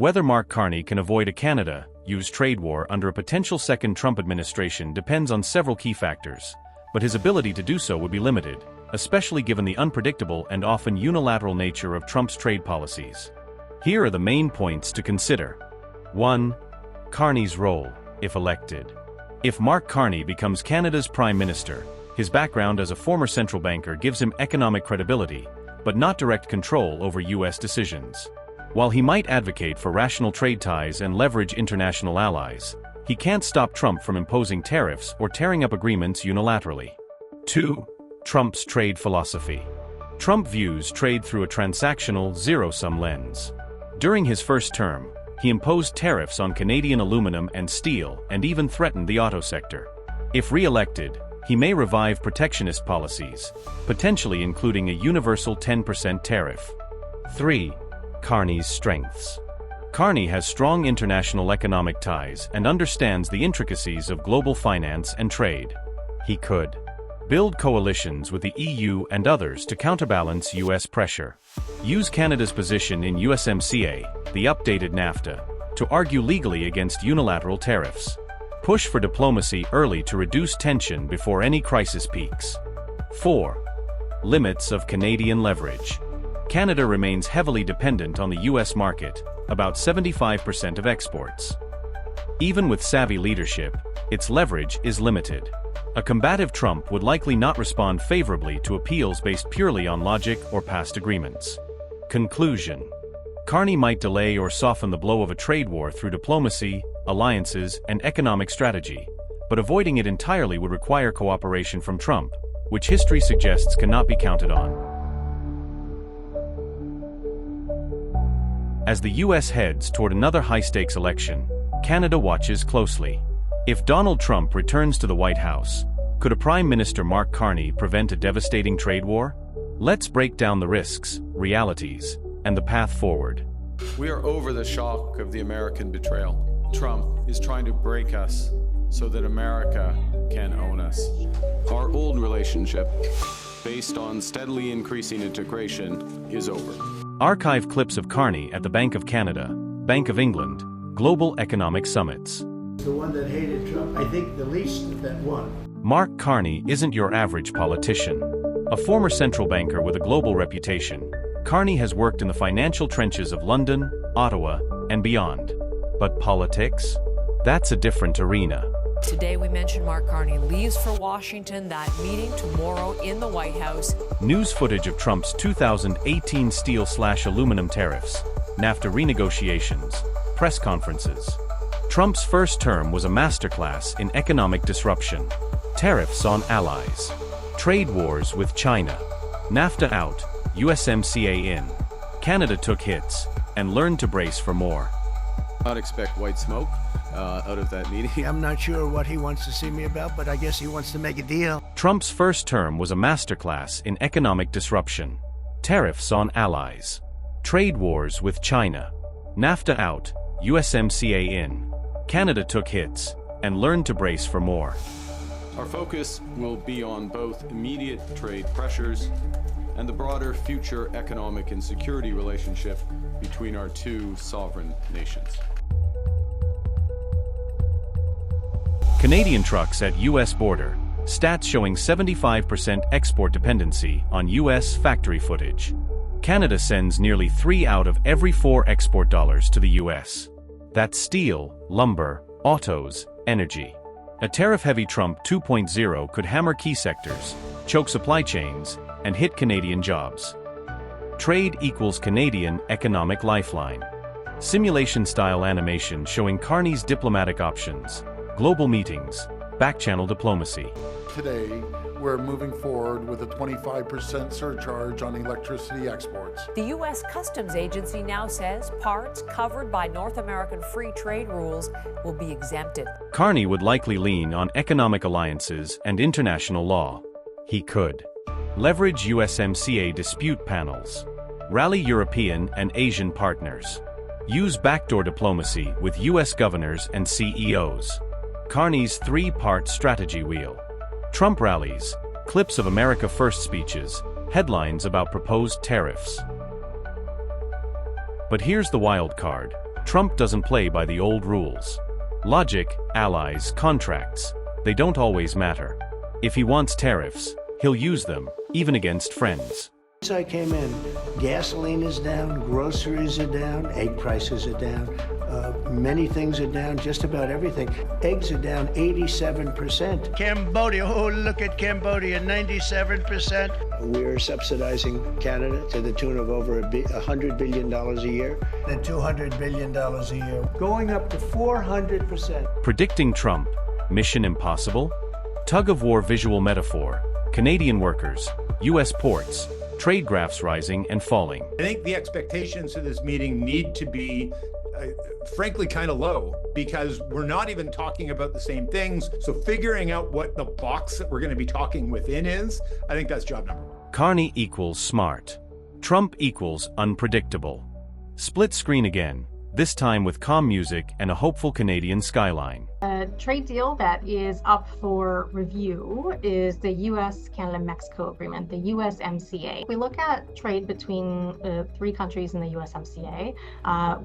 Whether Mark Carney can avoid a Canada-US trade war under a potential second Trump administration depends on several key factors, but his ability to do so would be limited, especially given the unpredictable and often unilateral nature of Trump's trade policies. Here are the main points to consider. 1. Carney's role, if elected. If Mark Carney becomes Canada's Prime Minister, his background as a former central banker gives him economic credibility, but not direct control over U.S. decisions. While he might advocate for rational trade ties and leverage international allies, he can't stop Trump from imposing tariffs or tearing up agreements unilaterally. 2. Trump's trade philosophy. Trump views trade through a transactional, zero-sum lens. During his first term, he imposed tariffs on Canadian aluminum and steel and even threatened the auto sector. If re-elected, he may revive protectionist policies, potentially including a universal 10% tariff. 3. Carney's strengths. Carney has strong international economic ties and understands the intricacies of global finance and trade. He could build coalitions with the EU and others to counterbalance U.S. pressure. Use Canada's position in USMCA, the updated NAFTA, to argue legally against unilateral tariffs. Push for diplomacy early to reduce tension before any crisis peaks. 4. Limits of Canadian leverage. Canada remains heavily dependent on the U.S. market, about 75% of exports. Even with savvy leadership, its leverage is limited. A combative Trump would likely not respond favorably to appeals based purely on logic or past agreements. Conclusion. Carney might delay or soften the blow of a trade war through diplomacy, alliances, and economic strategy, but avoiding it entirely would require cooperation from Trump, which history suggests cannot be counted on. As the U.S. heads toward another high-stakes election, Canada watches closely. If Donald Trump returns to the White House, could a Prime Minister Mark Carney prevent a devastating trade war? Let's break down the risks, realities, and the path forward. We are over the shock of the American betrayal. Trump is trying to break us so that America can own us. Our old relationship, based on steadily increasing integration, is over. Archive clips of Carney at the Bank of Canada, Bank of England, Global Economic Summits. The one that hated Trump, I think the least that won. Mark Carney isn't your average politician. A former central banker with a global reputation, Carney has worked in the financial trenches of London, Ottawa, and beyond. But politics? That's a different arena. Today we mentioned Mark Carney leaves for Washington, that meeting tomorrow in the White House. News footage of Trump's 2018 steel/aluminum tariffs, NAFTA renegotiations, press conferences. Trump's first term was a masterclass in economic disruption. Tariffs on allies. Trade wars with China. NAFTA out, USMCA in. Canada took hits and learned to brace for more. Not expect white smoke out of that meeting. I'm not sure what he wants to see me about, but I guess he wants to make a deal. Trump's first term was a masterclass in economic disruption. Tariffs on allies. Trade wars with China. NAFTA out, USMCA in. Canada took hits and learned to brace for more. Our focus will be on both immediate trade pressures and the broader future economic and security relationship between our two sovereign nations. Canadian trucks at U.S. border. Stats showing 75% export dependency on U.S. factory footage. Canada sends nearly 3 out of every 4 export dollars to the U.S. That's steel, lumber, autos, energy. A tariff-heavy Trump 2.0 could hammer key sectors, choke supply chains, and hit Canadian jobs. Trade equals Canadian economic lifeline. Simulation-style animation showing Carney's diplomatic options, global meetings, back-channel diplomacy. Today, we're moving forward with a 25% surcharge on electricity exports. The U.S. Customs Agency now says parts covered by North American free trade rules will be exempted. Carney would likely lean on economic alliances and international law. He could leverage USMCA dispute panels, rally European and Asian partners, use backdoor diplomacy with U.S. governors and CEOs. Carney's 3-part strategy wheel. Trump rallies, clips of America First speeches, headlines about proposed tariffs. But here's the wild card. Trump doesn't play by the old rules. Logic, allies, contracts, they don't always matter. If he wants tariffs, he'll use them, even against friends. Since I came in, gasoline is down, groceries are down, egg prices are down, many things are down, just about everything. Eggs are down 87%. Cambodia, oh, look at Cambodia, 97%. We're subsidizing Canada to the tune of over $100 billion a year. And $200 billion a year, going up to 400%. Predicting Trump, mission impossible? Tug-of-war visual metaphor, Canadian workers, U.S. ports, trade graphs rising and falling. I think the expectations of this meeting need to be, frankly, kind of low, because we're not even talking about the same things. So figuring out what the box that we're going to be talking within is, I think that's job number one. Carney equals smart. Trump equals unpredictable. Split screen again, this time with calm music and a hopeful Canadian skyline. A trade deal that is up for review is the U.S.-Canada-Mexico agreement, the USMCA. If we look at trade between three countries in the USMCA,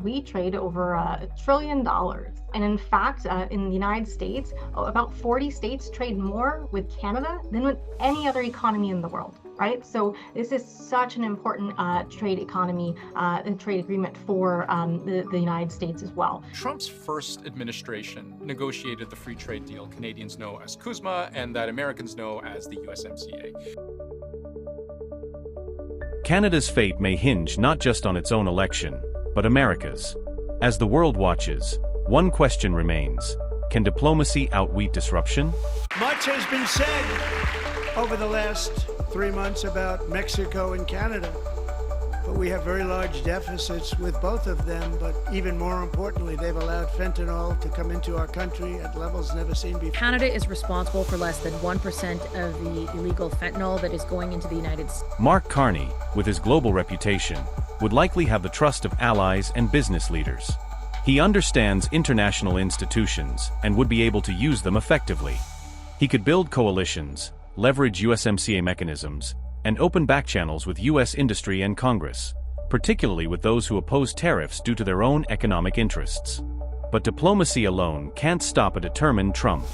we trade over $1 trillion. And in fact, in the United States, about 40 states trade more with Canada than with any other economy in the world. Right? So this is such an important trade economy and trade agreement for the United States as well. Trump's first administration negotiated the free trade deal Canadians know as CUSMA and that Americans know as the USMCA. Canada's fate may hinge not just on its own election, but America's. As the world watches, one question remains: can diplomacy outweigh disruption? Much has been said over the last 3 months about Mexico and Canada, but we have very large deficits with both of them. But even more importantly, they've allowed fentanyl to come into our country at levels never seen before. Canada is responsible for less than 1% of the illegal fentanyl that is going into the United States. Mark Carney, with his global reputation, would likely have the trust of allies and business leaders. He understands international institutions and would be able to use them effectively. He could build coalitions, leverage USMCA mechanisms, and open back channels with U.S. industry and Congress, particularly with those who oppose tariffs due to their own economic interests. But diplomacy alone can't stop a determined Trump.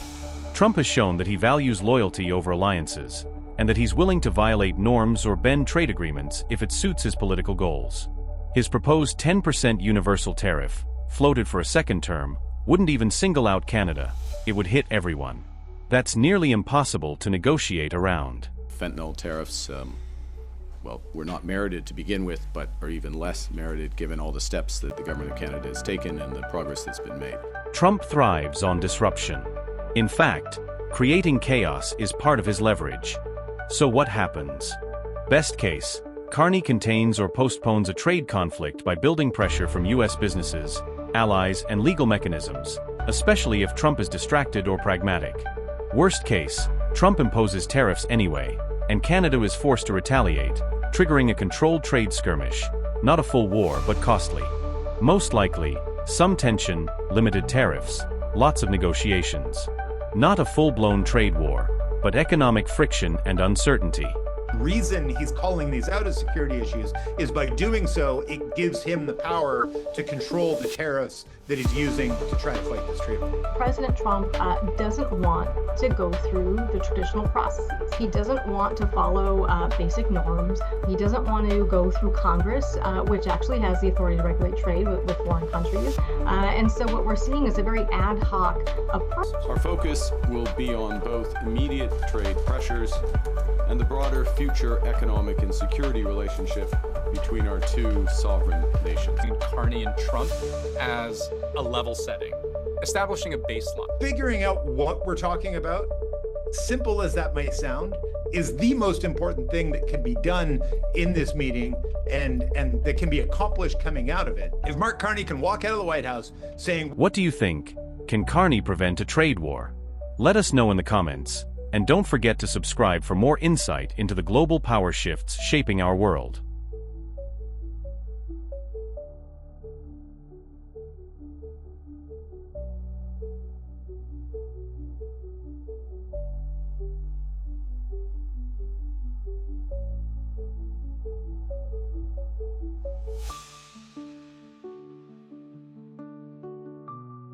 Trump has shown that he values loyalty over alliances, and that he's willing to violate norms or bend trade agreements if it suits his political goals. His proposed 10% universal tariff, floated for a second term, wouldn't even single out Canada. It would hit everyone. That's nearly impossible to negotiate around. Fentanyl tariffs, well, were not merited to begin with, but are even less merited given all the steps that the government of Canada has taken and the progress that's been made. Trump thrives on disruption. In fact, creating chaos is part of his leverage. So what happens? Best case, Carney contains or postpones a trade conflict by building pressure from U.S. businesses, allies, and legal mechanisms, especially if Trump is distracted or pragmatic. Worst case, Trump imposes tariffs anyway, and Canada is forced to retaliate, triggering a controlled trade skirmish, not a full war but costly. Most likely, some tension, limited tariffs, lots of negotiations. Not a full-blown trade war, but economic friction and uncertainty. Reason he's calling these out as security issues is by doing so, it gives him the power to control the tariffs that he's using to try to fight this trade war. President Trump doesn't want to go through the traditional processes. He doesn't want to follow basic norms. He doesn't want to go through Congress, which actually has the authority to regulate trade with foreign countries. And so what we're seeing is a very ad hoc approach. Our focus will be on both immediate trade pressures and the broader future economic and security relationship between our two sovereign nations. Carney and Trump as a level setting, establishing a baseline. Figuring out what we're talking about, simple as that may sound, is the most important thing that can be done in this meeting and that can be accomplished coming out of it. If Mark Carney can walk out of the White House saying, "What do you think? Can Carney prevent a trade war?" Let us know in the comments. And don't forget to subscribe for more insight into the global power shifts shaping our world.